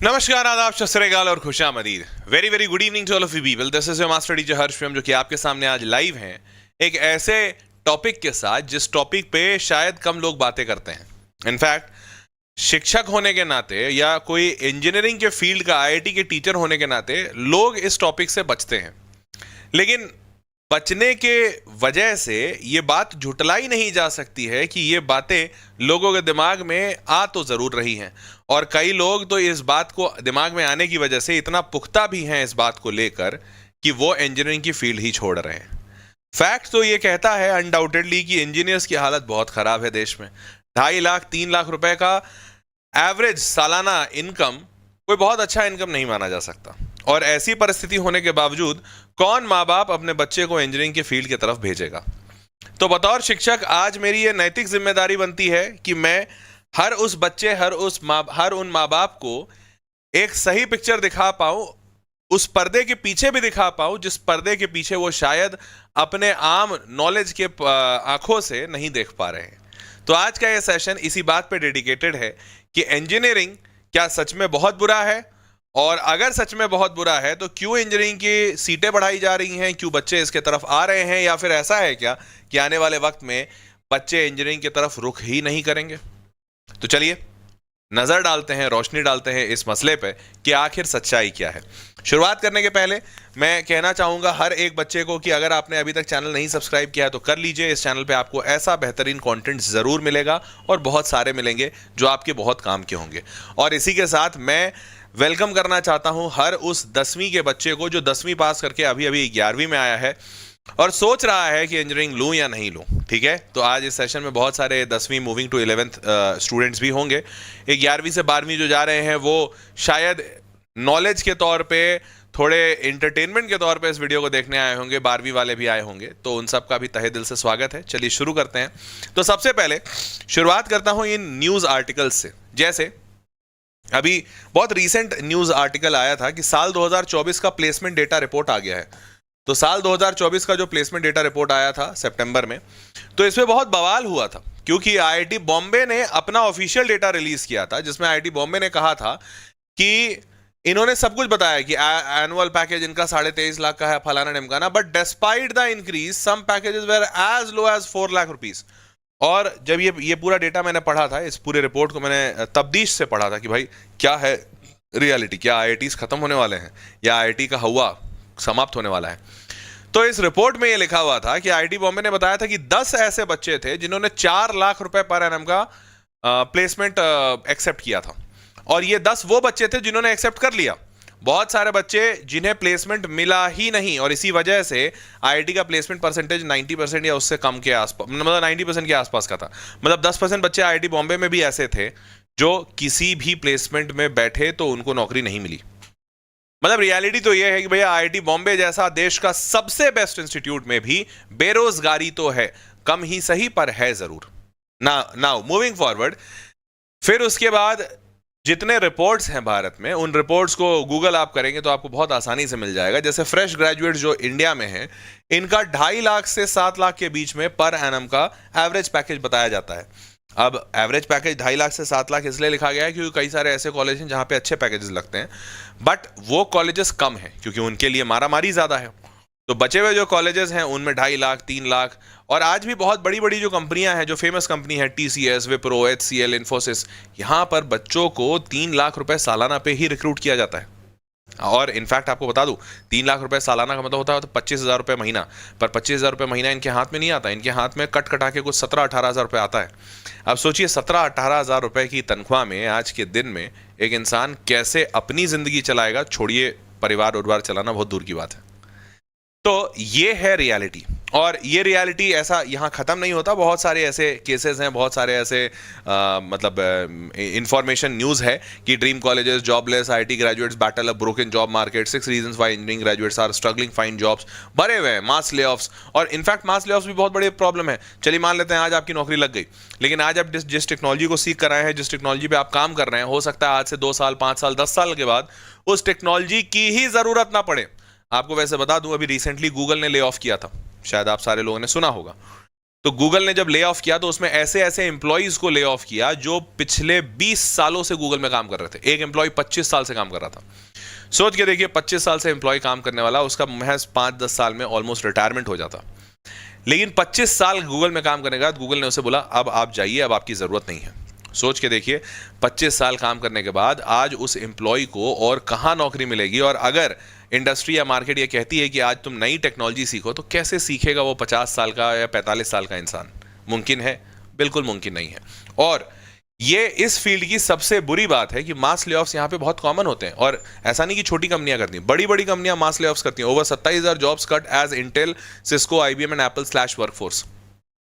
नमस्कार, आदाब, सत श्री अकाल और खुशामदीद। Very very good evening to all of you people. This is your master teacher Harsh, जो कि आपके सामने आज लाइव हैं एक ऐसे टॉपिक के साथ जिस टॉपिक पे शायद कम लोग बातें करते हैं। इनफैक्ट शिक्षक होने के नाते या कोई इंजीनियरिंग के फील्ड का आईआईटी के टीचर होने के नाते लोग इस टॉपिक से बचते हैं, लेकिन बचने के वजह से ये बात झुटलाई नहीं जा सकती है कि ये बातें लोगों के दिमाग में आ तो जरूर रही हैं, और कई लोग तो इस बात को दिमाग में आने की वजह से इतना पुख्ता भी हैं इस बात को लेकर कि वो इंजीनियरिंग की फील्ड ही छोड़ रहे हैं। फैक्ट तो ये कहता है अनडाउटेडली कि इंजीनियर्स की हालत बहुत खराब है देश में। 2.5 लाख 3 लाख रुपए का एवरेज सालाना इनकम कोई बहुत अच्छा इनकम नहीं माना जा सकता, और ऐसी परिस्थिति होने के बावजूद कौन माँ बाप अपने बच्चे को इंजीनियरिंग की फील्ड की तरफ भेजेगा। तो बतौर शिक्षक आज मेरी ये नैतिक जिम्मेदारी बनती है कि मैं हर उस बच्चे हर उन माँ बाप को एक सही पिक्चर दिखा पाऊं, उस पर्दे के पीछे भी दिखा पाऊं जिस पर्दे के पीछे वो शायद अपने आम नॉलेज के आंखों से नहीं देख पा रहे हैं। तो आज का ये सेशन इसी बात पे डेडिकेटेड है कि इंजीनियरिंग क्या सच में बहुत बुरा है, और अगर सच में बहुत बुरा है तो क्यों इंजीनियरिंग की सीटें बढ़ाई जा रही हैं, क्यों बच्चे इसके तरफ आ रहे हैं, या फिर ऐसा है क्या कि आने वाले वक्त में बच्चे इंजीनियरिंग की तरफ रुख ही नहीं करेंगे। तो चलिए नजर डालते हैं, रोशनी डालते हैं इस मसले पे कि आखिर सच्चाई क्या है। शुरुआत करने के पहले मैं कहना चाहूंगा हर एक बच्चे को कि अगर आपने अभी तक चैनल नहीं सब्सक्राइब किया है तो कर लीजिए। इस चैनल पे आपको ऐसा बेहतरीन कंटेंट जरूर मिलेगा, और बहुत सारे मिलेंगे जो आपके बहुत काम के होंगे। और इसी के साथ मैं वेलकम करना चाहता हूं हर उस 10वीं के बच्चे को जो 10वीं पास करके अभी अभी 11वीं में आया है और सोच रहा है कि इंजीनियरिंग लूं या नहीं लूं। ठीक है, तो आज इस सेशन में बहुत सारे 10वीं मूविंग टू 11th स्टूडेंट्स भी होंगे। 11वीं से 12वीं जो जा रहे हैं वो शायद नॉलेज के तौर पे, थोड़े एंटरटेनमेंट के तौर पे इस वीडियो को देखने आए होंगे। 12वीं वाले भी आए होंगे, तो उन सब का भी तहे दिल से स्वागत है। चलिए शुरू करते हैं। तो सबसे पहले शुरुआत करता हूं इन न्यूज आर्टिकल्स से। जैसे अभी बहुत रीसेंट न्यूज आर्टिकल आया था कि साल 2024 का प्लेसमेंट डेटा रिपोर्ट आ गया है। तो साल 2024 का जो प्लेसमेंट डेटा रिपोर्ट आया था सितंबर में, तो इसमें बहुत बवाल हुआ था क्योंकि आईआईटी बॉम्बे ने अपना ऑफिशियल डेटा रिलीज किया था, जिसमें आईआईटी बॉम्बे ने कहा था कि इन्होंने सब कुछ बताया कि एनुअल पैकेज इनका 23.5 लाख का है, फलाना ढिमकाना, but despite the increase some packages were as low as 4 lakh rupees. और जब ये पूरा डेटा मैंने पढ़ा था, इस पूरे रिपोर्ट को मैंने तब्दीश से पढ़ा था कि भाई क्या है रियलिटी, क्या आईआईटीज खत्म होने वाले हैं या आईआईटी का हवा समाप्त होने वाला है। तो इस रिपोर्ट में ये लिखा हुआ था कि आईआईटी बॉम्बे ने बताया था कि 10 ऐसे बच्चे थे जिन्होंने 4 लाख रुपए पर एनम का प्लेसमेंट एक्सेप्ट किया था, और ये 10 वो बच्चे थे जिन्होंने एक्सेप्ट कर लिया। बहुत सारे बच्चे जिन्हें प्लेसमेंट मिला ही नहीं, और इसी वजह से आईआईटी का प्लेसमेंट परसेंटेज 90% या उससे कम के आसपास, मतलब 90% के आसपास का था। मतलब 10% बच्चे आईआईटी बॉम्बे में भी ऐसे थे जो किसी भी प्लेसमेंट में बैठे तो उनको नौकरी नहीं मिली। मतलब रियलिटी तो यह है कि भैया आईआईटी बॉम्बे जैसा देश का सबसे बेस्ट इंस्टीट्यूट में भी बेरोजगारी तो है, कम ही सही पर है जरूर। नाउ मूविंग फॉरवर्ड, फिर उसके बाद जितने रिपोर्ट्स हैं भारत में, उन रिपोर्ट्स को गूगल आप करेंगे तो आपको बहुत आसानी से मिल जाएगा। जैसे फ्रेश ग्रेजुएट जो इंडिया में हैं, इनका 2.5 लाख से 7 लाख के बीच में पर एनम का एवरेज पैकेज बताया जाता है। अब एवरेज पैकेज 2.5 लाख से 7 लाख इसलिए लिखा गया है क्योंकि कई सारे ऐसे कॉलेज हैं जहां पे अच्छे पैकेजेस लगते हैं, बट वो कॉलेजेस कम हैं क्योंकि उनके लिए मारामारी ज्यादा है। तो बचे हुए जो कॉलेजेस हैं उनमें 2.5 लाख 3 लाख, और आज भी बहुत बड़ी बड़ी जो कंपनियां हैं, जो फेमस कंपनी है टीसीएस, विप्रो, एचसीएल, इन्फोसिस, यहां पर बच्चों को 3 लाख रुपए सालाना पे ही रिक्रूट किया जाता है। और इनफैक्ट आपको बता दूं, 3 लाख रुपए सालाना का मतलब होता है तो 25,000 रुपए महीना, पर 25,000 रुपए महीना इनके हाथ में नहीं आता। इनके हाथ में कट कटा के कुछ 17-18 हज़ार रुपए आता है। अब सोचिए 17-18 हज़ार रुपए की तनख्वाह में आज के दिन में एक इंसान कैसे अपनी जिंदगी चलाएगा, छोड़िए परिवार उरवार चलाना बहुत दूर की बात है। तो ये है रियलिटी, और ये रियलिटी ऐसा यहाँ ख़त्म नहीं होता। बहुत सारे ऐसे केसेस हैं, बहुत सारे ऐसे मतलब इंफॉर्मेशन न्यूज़ है कि dream colleges, jobless, IT graduates battle a broken job market, 6 reasons why engineering graduates are struggling find jobs, भरे हुए हैं। मास लेऑफ्स, और इनफैक्ट मास लेऑफ्स भी बहुत बड़ी प्रॉब्लम है। चलिए मान लेते हैं आज आपकी नौकरी लग गई, लेकिन आज आप जिस टेक्नोलॉजी को सीख कर रहे हैं, जिस टेक्नोलॉजी पर आप काम कर रहे हैं, हो सकता है आज से 2 साल 5 साल 10 साल के बाद उस टेक्नोलॉजी की ही ज़रूरत ना पड़े। आपको वैसे बता दूं, अभी रिसेंटली गूगल ने ले ऑफ किया था, शायद आप सारे लोगों ने सुना होगा। तो गूगल ने जब ले ऑफ किया तो उसमें ऐसे ऐसे एम्प्लॉइज को ले ऑफ किया जो पिछले 20 सालों से गूगल में काम कर रहे थे। एक एम्प्लॉय 25 साल से काम कर रहा था। सोच के देखिए, 25 साल से एम्प्लॉय काम करने वाला, उसका महज 5-10 साल में ऑलमोस्ट रिटायरमेंट हो जाता। लेकिन 25 साल गूगल में काम करने के बाद गूगल ने उसे बोला अब आप जाइए, अब आपकी जरूरत नहीं है। सोच के देखिए, 25 साल काम करने के बाद आज उस एम्प्लॉय को और कहाँ नौकरी मिलेगी। और अगर इंडस्ट्री या मार्केट ये कहती है कि आज तुम नई टेक्नोलॉजी सीखो, तो कैसे सीखेगा वो 50 साल का या 45 साल का इंसान? मुमकिन है? बिल्कुल मुमकिन नहीं है। और ये इस फील्ड की सबसे बुरी बात है कि मास लेऑफ्स यहाँ पे बहुत कॉमन होते हैं। और ऐसा नहीं कि छोटी कंपनियां करती हैं, बड़ी बड़ी कंपनियां मास लेऑफ्स करती हैं। Over 27,000 jobs cut as Intel, Cisco, IBM and Apple slash workforce.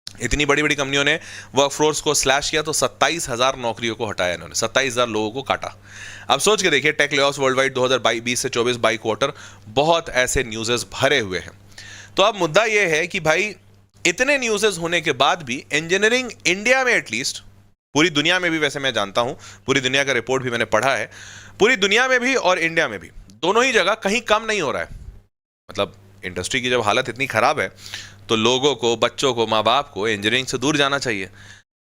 इतनी बड़ी बड़ी कंपनियों ने वर्कफोर्स को स्लैश किया तो 27,000 नौकरियों को हटाया इन्होंने, 27,000 लोगों को काटा। अब सोच के देखिए, टेक लेऑफ्स वर्ल्ड वाइड 2020 से 24 बाई क्वार्टर बहुत ऐसे न्यूज़ेस भरे हुए हैं। तो अब मुद्दा यह है कि भाई इतने न्यूज़ेस होने के बाद भी इंजीनियरिंग इंडिया में एटलीस्ट, पूरी दुनिया में भी वैसे मैं जानता हूं, पूरी दुनिया का रिपोर्ट भी मैंने पढ़ा है, पूरी दुनिया में भी और इंडिया में भी दोनों ही जगह कहीं कम नहीं हो रहा है। मतलब इंडस्ट्री की जब हालत इतनी खराब है तो लोगों को, बच्चों को, माँ बाप को इंजीनियरिंग से दूर जाना चाहिए।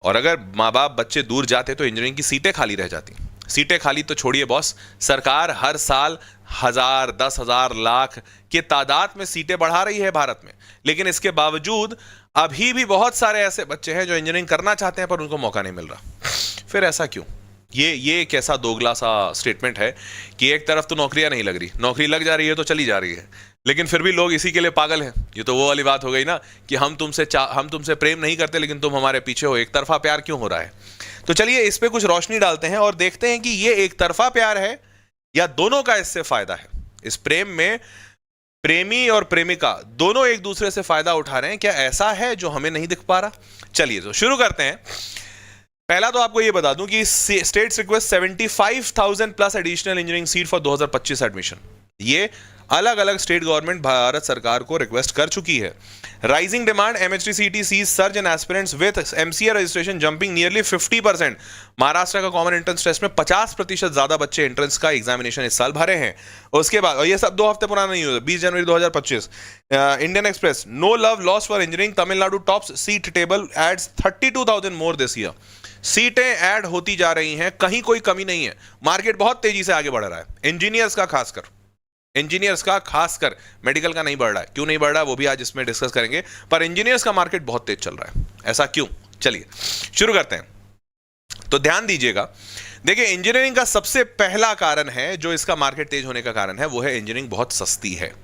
और अगर माँ बाप बच्चे दूर जाते तो इंजीनियरिंग की सीटें खाली रह जाती। सीटें खाली तो छोड़िए बॉस, सरकार हर साल 1,000, 10,000, लाख की तादाद में सीटें बढ़ा रही है भारत में। लेकिन इसके बावजूद अभी भी बहुत सारे ऐसे बच्चे हैं जो इंजीनियरिंग करना चाहते हैं पर उनको मौका नहीं मिल रहा। फिर ऐसा क्यों? ये एक ऐसा दोगला सा स्टेटमेंट है कि एक तरफ तो नौकरियां नहीं लग रही, नौकरी लग जा रही है तो चली जा रही है, लेकिन फिर भी लोग इसी के लिए पागल हैं। ये तो वो वाली बात हो गई ना कि हम तुमसे प्रेम नहीं करते लेकिन तुम हमारे पीछे हो। एक तरफा प्यार क्यों हो रहा है? तो चलिए इस पे कुछ रोशनी डालते हैं और देखते हैं कि ये एक तरफा प्यार है या दोनों का इससे फायदा है। इस प्रेम में प्रेमी और प्रेमिका दोनों एक दूसरे से फायदा उठा रहे हैं। क्या ऐसा है जो हमें नहीं दिख पा रहा? चलिए तो शुरू करते हैं। पहला तो आपको यह बता दूं कि states request 75,000 plus additional engineering seat for 2025 admission. ये अलग अलग स्टेट गवर्नमेंट भारत सरकार को रिक्वेस्ट कर चुकी है। Rising demand, MHRD sees surge in aspirants with MCA registration jumping nearly 50%। Maharashtra का कॉमन एंट्रेंस टेस्ट में 50% ज्यादा बच्चे एंट्रेंस का एग्जामिनेशन इस साल भरे हैं। उसके बाद, और ये सब 2 हफ्ते पुराना नहीं हुआ, 20 जनवरी 2025। Indian Express, no love lost for engineering, Tamil Nadu tops seat table adds 32,000 more this year. सीटें ऐड होती जा रही हैं, कहीं कोई कमी नहीं है। मार्केट बहुत तेजी से आगे बढ़ रहा है। इंजीनियर्स का खासकर, मेडिकल का नहीं बढ़ रहा है। क्यों नहीं बढ़ रहा है वो भी आज इसमें डिस्कस करेंगे, पर इंजीनियर्स का मार्केट बहुत तेज चल रहा है। ऐसा क्यों? चलिए शुरू करते हैं। तो ध्यान दीजिएगा, देखिए इंजीनियरिंग का सबसे पहला कारण है जो इसका मार्केट तेज होने का कारण है, वो है इंजीनियरिंग बहुत सस्ती है।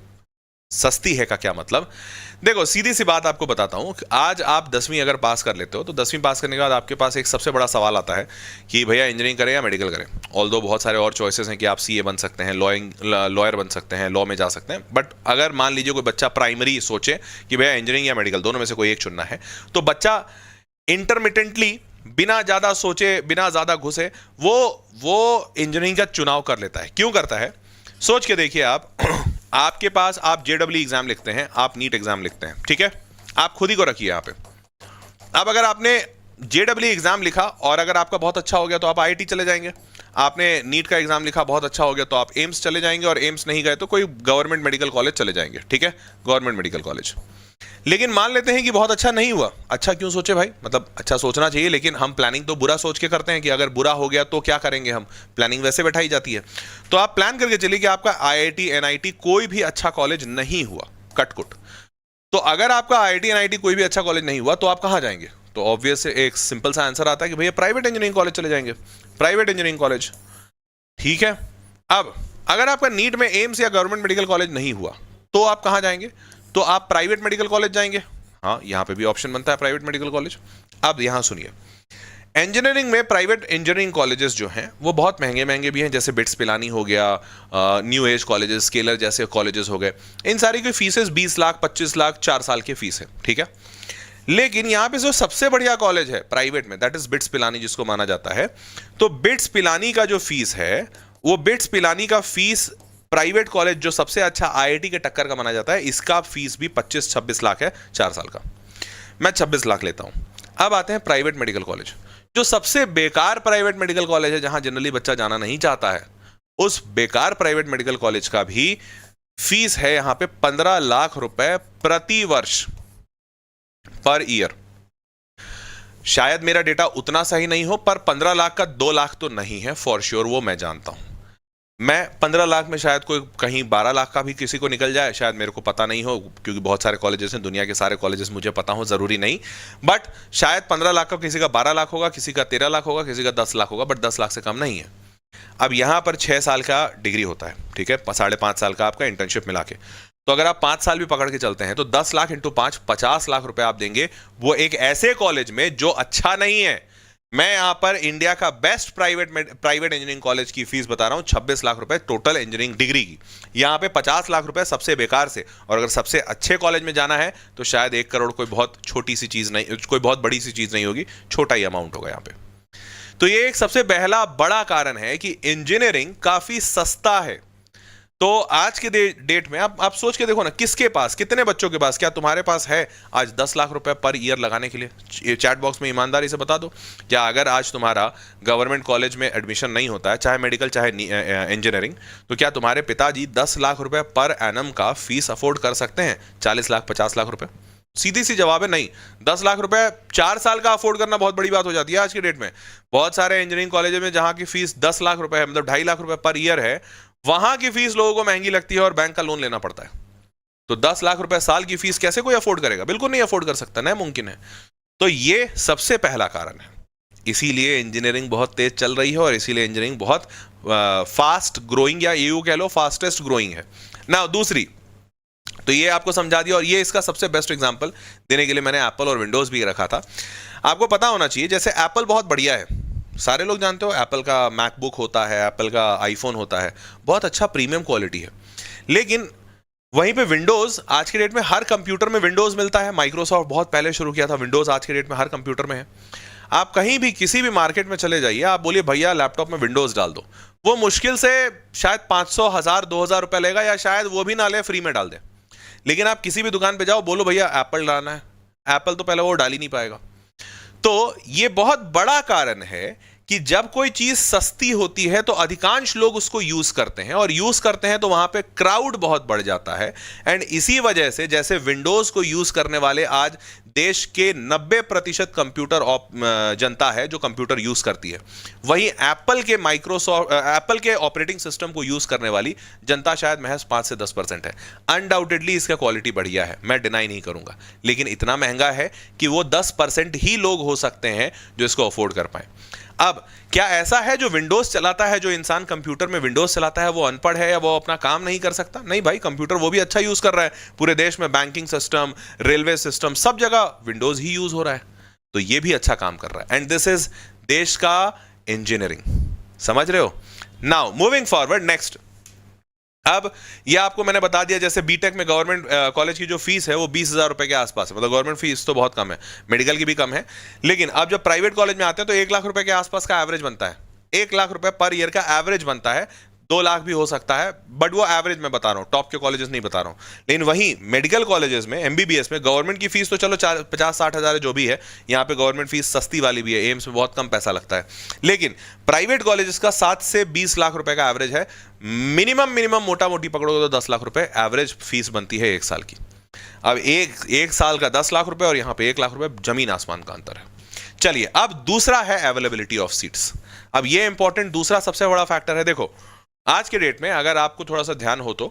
सस्ती है का क्या मतलब? देखो सीधी सी बात आपको बताता हूं, आज आप 10वीं अगर पास कर लेते हो तो 10वीं पास करने के बाद आपके पास एक सबसे बड़ा सवाल आता है कि भैया इंजीनियरिंग करें या मेडिकल करें। ऑल्दो बहुत सारे और चॉइसेस हैं कि आप CA बन सकते हैं, लॉयर बन सकते हैं, लॉ में जा सकते हैं। बट अगर मान लीजिए कोई बच्चा प्राइमरी सोचे कि भैया इंजीनियरिंग या मेडिकल, दोनों में से कोई एक चुनना है, तो बच्चा इंटरमिटेंटली, बिना ज्यादा सोचे, बिना ज्यादा घुसे, वो इंजीनियरिंग का चुनाव कर लेता है। क्यों करता है? सोच के देखिए आपके पास, आप JEE एग्जाम लिखते हैं, आप नीट एग्जाम लिखते हैं, ठीक है? आप खुद ही को रखिए यहाँ पे। अब अगर आपने JEE एग्जाम लिखा और अगर आपका बहुत अच्छा हो गया तो आप IIT चले जाएंगे। आपने नीट का एग्जाम लिखा, बहुत अच्छा हो गया तो आप एम्स चले जाएंगे, और एम्स नहीं गए तो कोई गवर्नमेंट मेडिकल कॉलेज चले जाएंगे, ठीक है? Government medical college. लेकिन मान लेते हैं कि बहुत अच्छा नहीं हुआ। अच्छा क्यों सोचे भाई? मतलब अच्छा सोचना चाहिए, लेकिन हम प्लानिंग तो बुरा सोच के करते हैं कि अगर बुरा हो गया तो क्या करेंगे हम। प्लानिंग वैसे बैठाई जाती है। तो आप प्लान करके चलिए कि आपका IIT NIT कोई भी अच्छा कॉलेज नहीं हुआ, कटकुट। तो अगर आपका IIT NIT कोई भी अच्छा कॉलेज नहीं हुआ तो आप कहाँ जाएंगे? तो ऑब्वियस एक सिंपल सा आंसर आता है कि भैया प्राइवेट इंजीनियरिंग कॉलेज चले जाएंगे, प्राइवेट इंजीनियरिंग कॉलेज, ठीक है? अब अगर आपका नीट में एम्स या गवर्नमेंट मेडिकल कॉलेज नहीं हुआ तो आप कहाँ जाएंगे? तो आप प्राइवेट मेडिकल कॉलेज जाएंगे। हाँ, यहां पे भी ऑप्शन बनता है प्राइवेट मेडिकल कॉलेज। अब यहां सुनिए, इंजीनियरिंग में प्राइवेट इंजीनियरिंग कॉलेजेस जो हैं वो बहुत महंगे भी हैं, जैसे बिट्स पिलानी हो गया, न्यू एज कॉलेजेस, स्केलर जैसे कॉलेजेस हो गए। इन सारी की फीसेस 20 लाख, 25 लाख, 4 साल की फीस है, ठीक है? लेकिन यहां पे जो सबसे बढ़िया कॉलेज है प्राइवेट में, दैट इज बिट्स पिलानी, जिसको माना जाता है। तो बिट्स पिलानी का जो फीस है, वो बिट्स पिलानी का फीस प्राइवेट कॉलेज जो सबसे अच्छा IIT के टक्कर का माना जाता है, इसका फीस भी 25-26 लाख है 4 साल का। मैं 26 लाख लेता हूं। अब आते हैं प्राइवेट मेडिकल कॉलेज, जो सबसे बेकार प्राइवेट मेडिकल कॉलेज है, जहां जनरली बच्चा जाना नहीं चाहता है। उस बेकार प्राइवेट मेडिकल कॉलेज का भी फीस है यहां पे 15 लाख रुपए प्रति वर्ष, पर ईयर। शायद मेरा डेटा उतना सही नहीं हो, पर 15 लाख का 2 लाख तो नहीं है फॉर श्योर, वो मैं जानता हूं। मैं 15 लाख में शायद कोई कहीं 12 लाख का भी किसी को निकल जाए, शायद मेरे को पता नहीं हो, क्योंकि बहुत सारे कॉलेजेस हैं, दुनिया के सारे कॉलेजेस मुझे पता हो जरूरी नहीं, बट शायद 15 लाख का किसी का 12 लाख होगा, किसी का 13 लाख होगा, किसी का 10 लाख होगा, बट 10 लाख से कम नहीं है। अब यहां पर 6 साल का डिग्री होता है, ठीक है, 5.5 साल का आपका इंटर्नशिप मिला के, तो अगर आप 5 साल भी पकड़ के चलते हैं तो 10 लाख इंटू 5, 50 लाख रुपए आप देंगे, वो एक ऐसे कॉलेज में जो अच्छा नहीं है। मैं यहां पर इंडिया का बेस्ट प्राइवेट इंजीनियरिंग कॉलेज की फीस बता रहा हूं, 26 लाख रुपए टोटल इंजीनियरिंग डिग्री की। यहां पे 50 लाख रुपए सबसे बेकार से, और अगर सबसे अच्छे कॉलेज में जाना है तो शायद 1 करोड़ कोई बहुत छोटी सी चीज नहीं, कोई बहुत बड़ी सी चीज नहीं होगी, छोटा ही अमाउंट होगा यहां पे। तो ये एक सबसे पहला बड़ा कारण है कि इंजीनियरिंग काफी सस्ता है। तो आज के डेट में आप सोच के देखो ना, किसके पास, कितने बच्चों के पास, क्या तुम्हारे पास है आज 10 लाख रुपए पर ईयर लगाने के लिए? चैट बॉक्स में ईमानदारी से बता दो, क्या अगर आज तुम्हारा गवर्नमेंट कॉलेज में एडमिशन नहीं होता है, चाहे मेडिकल चाहे इंजीनियरिंग, तो क्या तुम्हारे पिताजी 10 लाख रुपए पर एनम का फीस अफोर्ड कर सकते हैं? 40 लाख 50 लाख रुपए? सीधी सी जवाब है नहीं। 10 लाख रुपए 4 साल का अफोर्ड करना बहुत बड़ी बात हो जाती है आज के डेट में। बहुत सारे इंजीनियरिंग कॉलेज में जहां की फीस 10 लाख रुपए है, मतलब 2.5 लाख रुपए पर ईयर है, वहां की फीस लोगों को महंगी लगती है और बैंक का लोन लेना पड़ता है। तो 10 लाख रुपए साल की फीस कैसे कोई अफोर्ड करेगा? बिल्कुल नहीं अफोर्ड कर सकता, ना मुमकिन है। तो ये सबसे पहला कारण है, इसीलिए इंजीनियरिंग बहुत तेज चल रही है और इसीलिए इंजीनियरिंग बहुत फास्ट ग्रोइंग, या यूं कह लो फास्टेस्ट ग्रोइंग है ना। दूसरी, तो ये आपको समझा दिया, और ये इसका सबसे बेस्ट एग्जांपल देने के लिए मैंने एप्पल और विंडोज भी रखा था। आपको पता होना चाहिए, जैसे एप्पल बहुत बढ़िया है, सारे लोग जानते हो, एप्पल का मैकबुक होता है, एप्पल का आईफोन होता है, बहुत अच्छा प्रीमियम क्वालिटी है। लेकिन वहीं पे विंडोज आज के डेट में हर कंप्यूटर में विंडोज मिलता है। माइक्रोसॉफ्ट बहुत पहले शुरू किया था, विंडोज आज के डेट में हर कंप्यूटर में है। आप कहीं भी किसी भी मार्केट में चले जाइए, आप बोलिए भैया लैपटॉप में विंडोज डाल दो, वो मुश्किल से शायद 500, 1000, 2000 रुपए लेगा, या शायद वो भी ना ले, फ्री में डाल दे। लेकिन आप किसी भी दुकान पे जाओ, बोलो भैया एप्पल डालना है, एप्पल तो पहले वो डाल ही नहीं पाएगा। तो ये बहुत बड़ा कारण है कि जब कोई चीज सस्ती होती है तो अधिकांश लोग उसको यूज करते हैं, और यूज करते हैं तो वहां पे क्राउड बहुत बढ़ जाता है। एंड इसी वजह से जैसे विंडोज को यूज करने वाले आज देश के 90% कंप्यूटर जनता है जो कंप्यूटर यूज करती है, वहीं एप्पल के ऑपरेटिंग सिस्टम को यूज करने वाली जनता शायद महज 5 से 10% है। अनडाउटेडली इसका क्वालिटी बढ़िया है, मैं डिनाई नहीं करूंगा, लेकिन इतना महंगा है कि वो 10% ही लोग हो सकते हैं जो इसको अफोर्ड कर पाए। अब क्या ऐसा है जो विंडोज चलाता है, जो इंसान कंप्यूटर में विंडोज चलाता है, वो अनपढ़ है या वो अपना काम नहीं कर सकता? नहीं भाई, कंप्यूटर वो भी अच्छा यूज कर रहा है। पूरे देश में बैंकिंग सिस्टम, रेलवे सिस्टम, सब जगह विंडोज ही यूज हो रहा है, तो ये भी अच्छा काम कर रहा है। एंड दिस इज देश का इंजीनियरिंग, समझ रहे हो? Now moving forward, next. अब ये आपको मैंने बता दिया, जैसे बीटेक में गवर्नमेंट कॉलेज की जो फीस है वो 20,000 रुपए के आसपास है, मतलब गवर्नमेंट फीस तो बहुत कम है, मेडिकल की भी कम है। लेकिन अब जब प्राइवेट कॉलेज में आते हैं तो 1 लाख रुपए के आसपास का एवरेज बनता है। 1 लाख रुपए पर ईयर का एवरेज बनता है, 2 लाख भी हो सकता है, बट वो एवरेज में बता रहा हूं, टॉप के कॉलेजेस नहीं बता रहा हूं। लेकिन वहीं मेडिकल कॉलेजेस में, एमबीबीएस में गवर्नमेंट की फीस तो चलो 50-60 हजार जो भी है, यहां पे गवर्नमेंट फीस सस्ती वाली भी है, एम्स में बहुत कम पैसा लगता है। लेकिन प्राइवेट कॉलेजेस का 7 से 20 लाख रुपए का एवरेज है, मिनिमम मोटा मोटी पकड़ोगे तो 10 लाख रुपए एवरेज फीस बनती है 1 साल की। अब एक साल का 10 लाख रुपए और यहां पे 1 लाख रुपए, जमीन आसमान का अंतर है। चलिए, अब दूसरा है अवेलेबिलिटी ऑफ सीट्स। अब ये इंपॉर्टेंट दूसरा सबसे बड़ा फैक्टर है। देखो, आज के डेट में अगर आपको थोड़ा सा ध्यान हो तो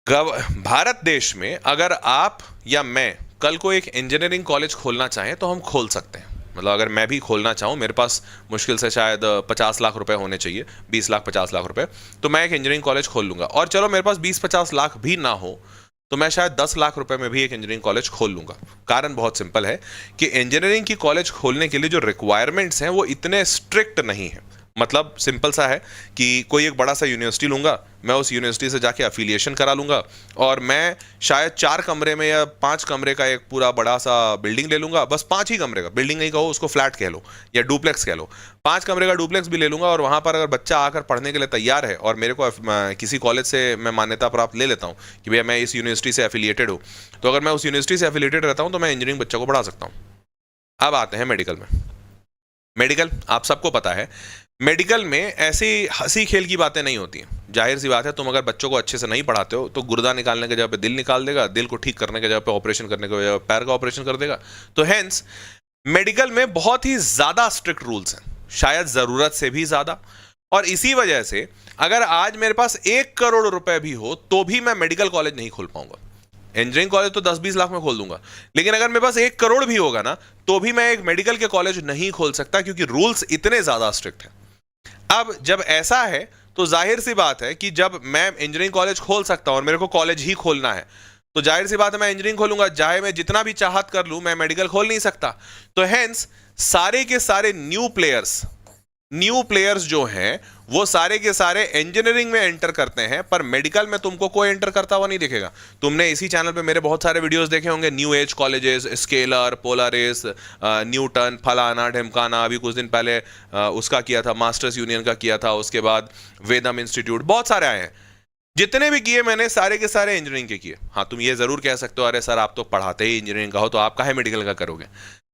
भारत देश में अगर आप या मैं कल को एक इंजीनियरिंग कॉलेज खोलना चाहें तो हम खोल सकते हैं। मतलब अगर मैं भी खोलना चाहूं, मेरे पास मुश्किल से शायद 50 लाख रुपए होने चाहिए, 20 लाख 50 लाख रुपए, तो मैं एक इंजीनियरिंग कॉलेज खोल लूंगा। और चलो मेरे पास 20-50 लाख भी ना हो तो मैं शायद 10 लाख रुपए में भी एक इंजीनियरिंग कॉलेज खोल लूंगा। कारण बहुत सिंपल है कि इंजीनियरिंग की कॉलेज खोलने के लिए जो रिक्वायरमेंट्स हैं वो इतने स्ट्रिक्ट नहीं है। मतलब सिंपल सा है कि कोई एक बड़ा सा यूनिवर्सिटी लूंगा, मैं उस यूनिवर्सिटी से जाके एफिलिएशन करा लूंगा, और मैं शायद 4 कमरे में या 5 कमरे का एक पूरा बड़ा सा बिल्डिंग ले लूंगा, बस 5 ही कमरे का, बिल्डिंग नहीं कहो, उसको फ्लैट कह लो या डुप्लेक्स कह लो, 5 कमरे का डुप्लेक्स भी ले लूंगा। और वहां पर अगर बच्चा आकर पढ़ने के लिए तैयार है और मेरे को किसी कॉलेज से मैं मान्यता प्राप्त ले लेता हूँ कि भैया मैं इस यूनिवर्सिटी से एफिलिएटेड हूँ, तो अगर मैं उस यूनिवर्सिटी से एफिलिएटेड रहता हूँ तो मैं इंजीनियरिंग बच्चा को पढ़ा सकता हूँ। अब आते हैं मेडिकल में। मेडिकल आप सबको पता है, मेडिकल में ऐसी हंसी खेल की बातें नहीं होती हैं। जाहिर सी बात है, तुम अगर बच्चों को अच्छे से नहीं पढ़ाते हो तो गुर्दा निकालने के जगह पे दिल निकाल देगा, दिल को ठीक करने के जगह पे ऑपरेशन करने के जगह पैर का ऑपरेशन कर देगा। तो हेंस मेडिकल में बहुत ही ज्यादा स्ट्रिक्ट रूल्स हैं, शायद जरूरत से भी ज्यादा। और इसी वजह से अगर आज मेरे पास 1 करोड़ रुपए भी हो तो भी मैं मेडिकल कॉलेज नहीं खोल पाऊंगा। इंजीनियरिंग कॉलेज तो 10-20 लाख में खोल दूंगा, लेकिन अगर मेरे पास 1 करोड़ भी होगा ना तो भी मैं एक मेडिकल के कॉलेज नहीं खोल सकता, क्योंकि रूल्स इतने ज्यादा स्ट्रिक्ट हैं। अब जब ऐसा है तो जाहिर सी बात है कि जब मैं इंजीनियरिंग कॉलेज खोल सकता हूं और मेरे को कॉलेज ही खोलना है, तो जाहिर सी बात है मैं इंजीनियरिंग खोलूंगा, चाहे मैं जितना भी चाहत कर लूं मैं मेडिकल खोल नहीं सकता। तो हेंस सारे के सारे न्यू प्लेयर्स जो हैं वो सारे के सारे इंजीनियरिंग में एंटर करते हैं, पर मेडिकल में तुमको कोई एंटर करता हुआ नहीं दिखेगा। तुमने इसी चैनल पे मेरे बहुत सारे वीडियोस देखे होंगे, new age colleges, scalar, Polaris, Newton, फलाना ढिमकाना। अभी कुछ दिन पहले उसका किया था, मास्टर्स यूनियन का किया था, उसके बाद वेदम इंस्टीट्यूट, बहुत सारे आए हैं। जितने भी किए मैंने सारे के सारे इंजीनियरिंग के किए। हाँ, तुम ये जरूर कह सकते हो अरे सर आप तो पढ़ाते ही इंजीनियरिंग का हो, तो आप काहे मेडिकल का करोगे।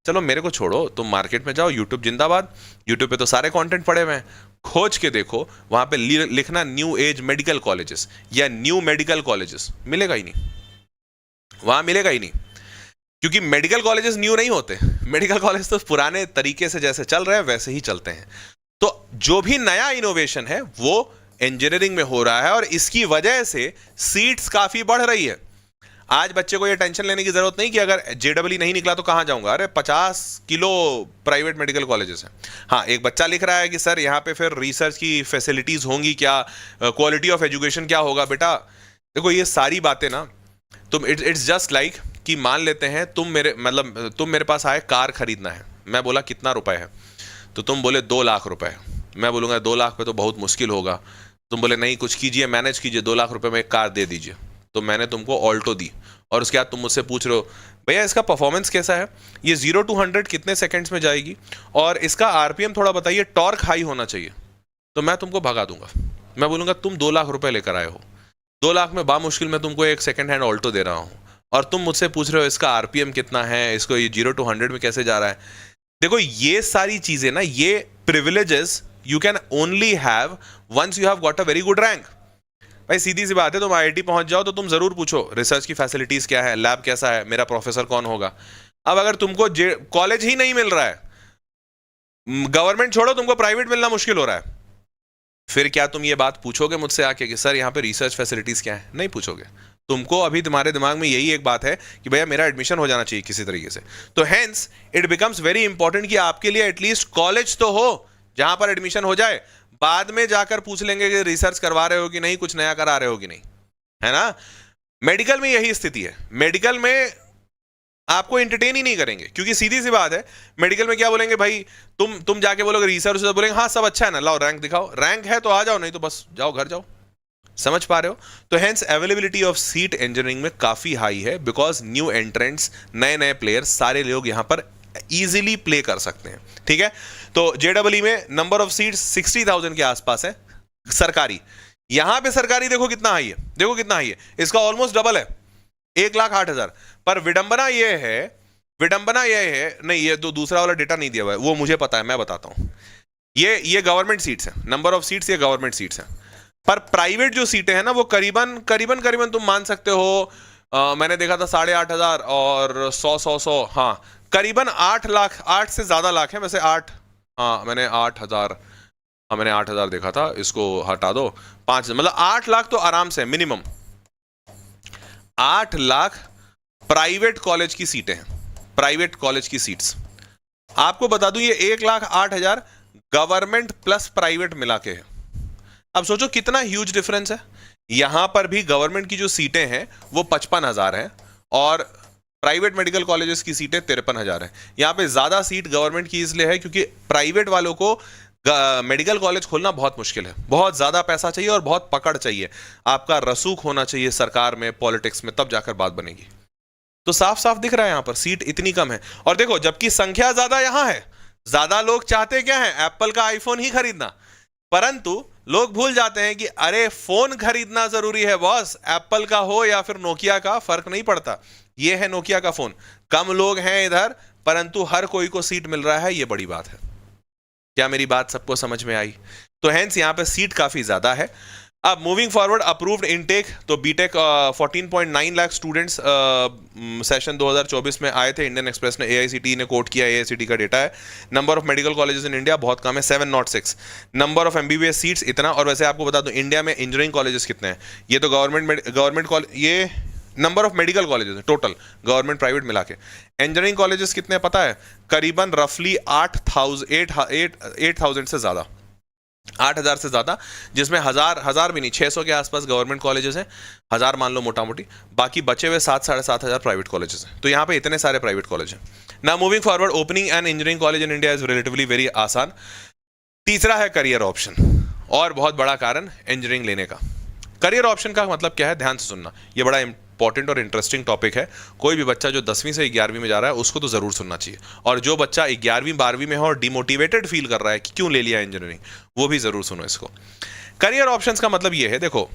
चलो मेरे को छोड़ो, तुम मार्केट में जाओ, यूट्यूब जिंदाबाद, यूट्यूब पे तो सारे कंटेंट पड़े हुए हैं, खोज के देखो, वहां पे लिखना न्यू एज मेडिकल कॉलेजेस या न्यू मेडिकल कॉलेजेस, मिलेगा ही नहीं, वहां मिलेगा ही नहीं। क्योंकि मेडिकल कॉलेजेस न्यू नहीं होते, मेडिकल कॉलेज तो पुराने तरीके से जैसे चल रहे हैं वैसे ही चलते हैं। तो जो भी नया इनोवेशन है वो इंजीनियरिंग में हो रहा है, और इसकी वजह से सीट्स काफी बढ़ रही है। आज बच्चे को ये टेंशन लेने की जरूरत नहीं कि अगर जेडब्ल्यू नहीं निकला तो कहां जाऊंगा। अरे 50 किलो प्राइवेट मेडिकल कॉलेजेस हैं। हाँ, एक बच्चा लिख रहा है कि सर यहाँ पे फिर रिसर्च की फैसिलिटीज होंगी क्या, क्वालिटी ऑफ एजुकेशन क्या होगा। बेटा देखो, ये सारी बातें ना तुम इट्स जस्ट लाइक कि मान लेते हैं तुम मेरे पास आए, कार खरीदना है, मैं बोला कितना रुपए है, तो तुम बोले 2 लाख रुपए। मैं बोलूंगा 2 लाख पे तो बहुत मुश्किल होगा। तुम बोले नहीं, कुछ कीजिए, मैनेज कीजिए, 2 लाख रुपए में एक कार दे दीजिए। तो मैंने तुमको ऑल्टो दी, और उसके बाद तुम मुझसे पूछ रहे हो भैया इसका परफॉर्मेंस कैसा है, ये 0 to 100 कितने सेकंड्स में जाएगी, और इसका आरपीएम थोड़ा बताइए, टॉर्क हाई होना चाहिए। तो मैं तुमको भगा दूंगा, मैं बोलूंगा तुम 2 लाख रुपए लेकर आए हो, 2 लाख में बामुश्किल में तुमको एक सेकंड हैंड ऑल्टो दे रहा हूं, और तुम मुझसे पूछ रहे हो इसका आरपीएम कितना है, इसको ये 0 to 100 में कैसे जा रहा है। देखो ये सारी चीजें ना, ये privileges you can only have once you have got a very good rank. भाई सीधी सी बात है, तुम आईआईटी पहुंच जाओ तो तुम जरूर पूछो रिसर्च की फैसिलिटीज क्या है, लैब कैसा है, मेरा प्रोफेसर कौन होगा। अब अगर तुमको कॉलेज ही नहीं मिल रहा है, गवर्नमेंट छोड़ो तुमको प्राइवेट मिलना मुश्किल हो रहा है, फिर क्या तुम ये बात पूछोगे मुझसे आके कि सर यहाँ पे रिसर्च फैसिलिटीज क्या है? नहीं पूछोगे। तुमको अभी तुम्हारे दिमाग में यही एक बात है कि भैया मेरा एडमिशन हो जाना चाहिए किसी तरीके से। तो hence it becomes very important कि आपके लिए एटलीस्ट कॉलेज तो हो जहां पर एडमिशन हो जाए। बाद में जाकर पूछ लेंगे कि रिसर्च करवा रहे हो कि नहीं, कुछ नया करा रहे हो कि नहीं, है ना। मेडिकल में यही स्थिति है, मेडिकल में आपको एंटरटेन ही नहीं करेंगे, क्योंकि सीधी सी बात है मेडिकल में क्या बोलेंगे भाई, तुम जाके बोलोगे रिसर्च, तो बोलेंगे हाँ सब अच्छा है ना, लाओ रैंक दिखाओ, रैंक है तो आ जाओ, नहीं तो बस जाओ घर जाओ। समझ पा रहे हो? तो hence availability of seat engineering में काफी हाई है, बिकॉज न्यू एंट्रेंट्स, नए नए प्लेयर्स, सारे लोग यहां पर इजीली प्ले कर सकते हैं। ठीक है, तो जेडब्ल्यू में नंबर ऑफ सीट्स 60,000 के आसपास है सरकारी। यहां पे सरकारी देखो कितना हाई है, देखो कितना हाई है, इसका ऑलमोस्ट डबल है, 1,08,000। पर विडंबना ये है, नहीं ये तो दूसरा वाला डेटा नहीं दिया हुआ है, वो मुझे पता है, मैं बताता हूं। ये गवर्नमेंट सीट्स है, नंबर ऑफ सीट्स ये गवर्नमेंट सीट्स है, पर प्राइवेट जो सीटें हैं ना वो करीबन तुम मान सकते हो, मैंने देखा था 8,500 और 100, हाँ करीबन 8 लाख, 8 से ज्यादा लाख है वैसे, 8, हाँ मैंने 8,000, हाँ मैंने 8,000 देखा था, इसको हटा दो, 5, मतलब 8 लाख तो आराम से मिनिमम, 8 लाख प्राइवेट कॉलेज की सीटें हैं, प्राइवेट कॉलेज की सीट्स। आपको बता दूं ये 1,08,000 गवर्नमेंट प्लस प्राइवेट मिला के है। अब सोचो कितना ह्यूज डिफरेंस है। यहां पर भी गवर्नमेंट की जो सीटें हैं वो 55,000 है, और प्राइवेट मेडिकल कॉलेजेस की सीटें 53,000 है। यहां पे ज्यादा सीट गवर्नमेंट की इसलिए है क्योंकि प्राइवेट वालों को मेडिकल कॉलेज खोलना बहुत मुश्किल है, बहुत ज्यादा पैसा चाहिए और बहुत पकड़ चाहिए, आपका रसूख होना चाहिए सरकार में, पॉलिटिक्स में, तब जाकर बात बनेगी। तो साफ साफ दिख रहा है यहां पर सीट इतनी कम है। और देखो जबकि संख्या ज्यादा यहां है, ज्यादा लोग चाहते क्या है, एप्पल का आईफोन ही खरीदना, परंतु लोग भूल जाते हैं कि अरे फोन खरीदना जरूरी है बॉस, एप्पल का हो या फिर नोकिया का, फर्क नहीं पड़ता, ये है नोकिया का फोन। कम लोग हैं इधर, परंतु हर कोई को सीट मिल रहा है, ये बड़ी बात है। क्या मेरी बात सबको समझ में आई? तो हेंस यहां पे सीट काफी ज्यादा है। अब मूविंग फॉरवर्ड अप्रूव्ड इनटेक, तो बीटेक 14.9 लाख स्टूडेंट्स सेशन 2024 में आए थे। इंडियन एक्सप्रेस ने एआईसीटीई ने कोट किया, एआईसीटीई का डेटा है। Number of medical colleges in India बहुत कम है, 706। नंबर ऑफ एमबीबीएस सीट्स इतना। और वैसे आपको बता दूं इंडिया में इंजीनियरिंग कॉलेजेस कितने हैं, ये तो गवर्नमेंट कॉलेज, ये number of medical colleges total government private मिला के। इंजीनियरिंग कॉलेजेस कितने पता है, करीबन रफली 8,000 से ज्यादा, 8,000 से ज्यादा, जिसमें हजार भी नहीं, 600 के आसपास गवर्नमेंट कॉलेजेस हैं, 1000 मान लो मोटा मोटी, बाकी बचे हुए 7-7,500 प्राइवेट कॉलेजेस हैं। तो यहाँ पे इतने सारे प्राइवेट कॉलेज हैं ना। Moving forward, opening an engineering college in India is relatively very आसान। तीसरा है करियर ऑप्शन, और बहुत बड़ा कारण इंजीनियरिंग लेने का। करियर ऑप्शन का मतलब क्या है, ध्यान से सुनना, ये बड़ा इंपॉर्टेंट और इंटरेस्टिंग टॉपिक है। कोई भी बच्चा जो 10वीं से 11वीं में जा रहा है उसको तो जरूर सुनना चाहिए, और जो बच्चा 11वीं 12वीं में हो और डिमोटिवेटेड फील कर रहा है कि क्यों ले लिया इंजीनियरिंग, वो भी जरूर सुनो इसको। करियर ऑप्शंस का मतलब ये है, देखो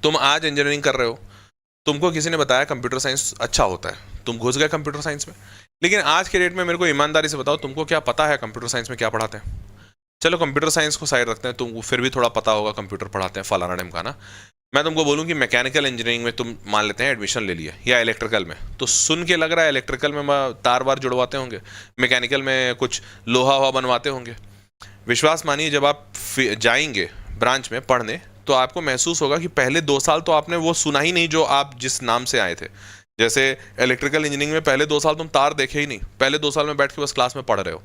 तुम आज इंजीनियरिंग कर रहे हो, तुमको किसी ने बताया कंप्यूटर साइंस अच्छा होता है, तुम घुस गए कंप्यूटर साइंस में। लेकिन आज के डेट में मेरे को ईमानदारी से बताओ, तुमको क्या पता है कंप्यूटर साइंस में क्या पढ़ाते हैं? चलो कंप्यूटर साइंस को साइड रखते हैं, तुमको फिर भी थोड़ा पता होगा कंप्यूटर पढ़ाते हैं फलाना ढिमकाना। मैं तुमको बोलूं कि मैकेनिकल इंजीनियरिंग में तुम मान लेते हैं एडमिशन ले लिया, या इलेक्ट्रिकल में, तो सुन के लग रहा है इलेक्ट्रिकल में तार वार जुड़वाते होंगे, मैकेनिकल में कुछ लोहा वहा बनवाते होंगे। विश्वास मानिए, जब आप जाएंगे ब्रांच में पढ़ने, तो आपको महसूस होगा कि पहले 2 साल तो आपने वो सुना ही नहीं जो आप जिस नाम से आए थे। जैसे इलेक्ट्रिकल इंजीनियरिंग में पहले 2 साल तुम तार देखे ही नहीं, पहले 2 साल में बैठ के बस क्लास में पढ़ रहे हो।